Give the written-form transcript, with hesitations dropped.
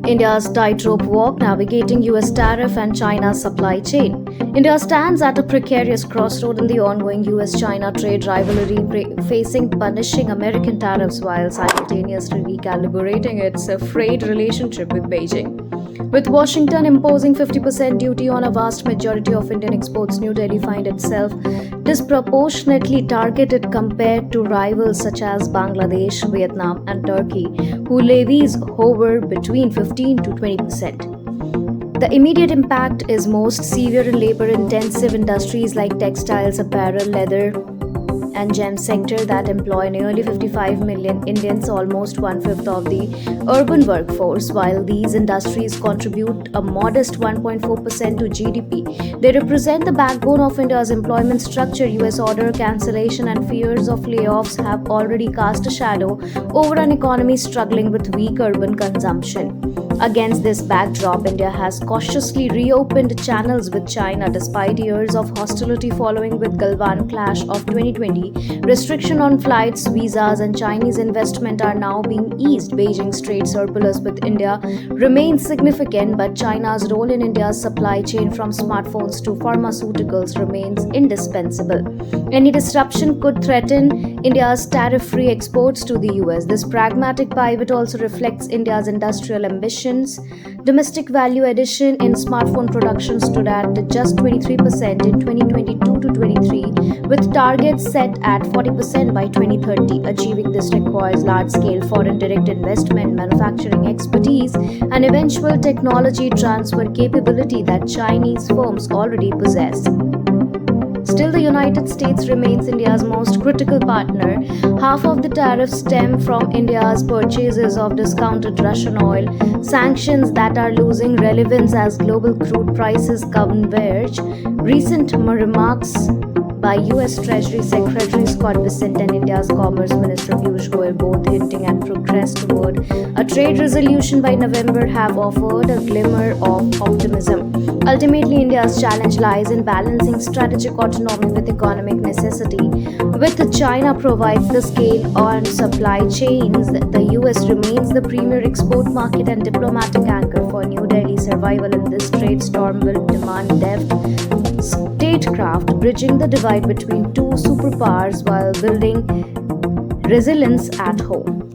India's tightrope walk navigating US tariff and China's supply chain. India stands at a precarious crossroad in the ongoing US China trade rivalry, facing punishing American tariffs while simultaneously recalibrating its frayed relationship with Beijing. With Washington imposing 50% duty on a vast majority of Indian exports, New Delhi finds itself disproportionately targeted compared to rivals such as Bangladesh, Vietnam, and Turkey, whose levies hover between 15 to 20%. The immediate impact is most severe in labor-intensive industries like textiles, apparel, leather, and gem sector that employ nearly 55 million Indians, almost one-fifth of the urban workforce. While these industries contribute a modest 1.4% to GDP, they represent the backbone of India's employment structure. US order cancellation and fears of layoffs have already cast a shadow over an economy struggling with weak urban consumption. Against this backdrop, India has cautiously reopened channels with China despite years of hostility following with Galwan clash of 2020. Restriction on flights, visas, and Chinese investment are now being eased. Beijing's trade surplus with India remains significant, but China's role in India's supply chain from smartphones to pharmaceuticals remains indispensable. Any disruption could threaten India's tariff-free exports to the US. This pragmatic pivot also reflects India's industrial ambition. Domestic value addition in smartphone production stood at just 23% in 2022 to 23, with targets set at 40% by 2030. Achieving this requires large-scale foreign direct investment, manufacturing expertise, and eventual technology transfer capability that Chinese firms already possess. Still, the United States remains India's most critical partner. Half of the tariffs stem from India's purchases of discounted Russian oil, sanctions that are losing relevance as global crude prices converge. Recent remarks by US Treasury Secretary Scott Bessent and India's Commerce Minister Piyush Goyal, both hinting at progress toward a trade resolution by November, have offered a glimmer of optimism. Ultimately, India's challenge lies in balancing strategic autonomy with economic necessity. With China provides the scale on supply chains, the US remains the premier export market and diplomatic anchor for New Delhi's survival in this trade storm will demand depth statecraft, bridging the divide between two superpowers while building resilience at home.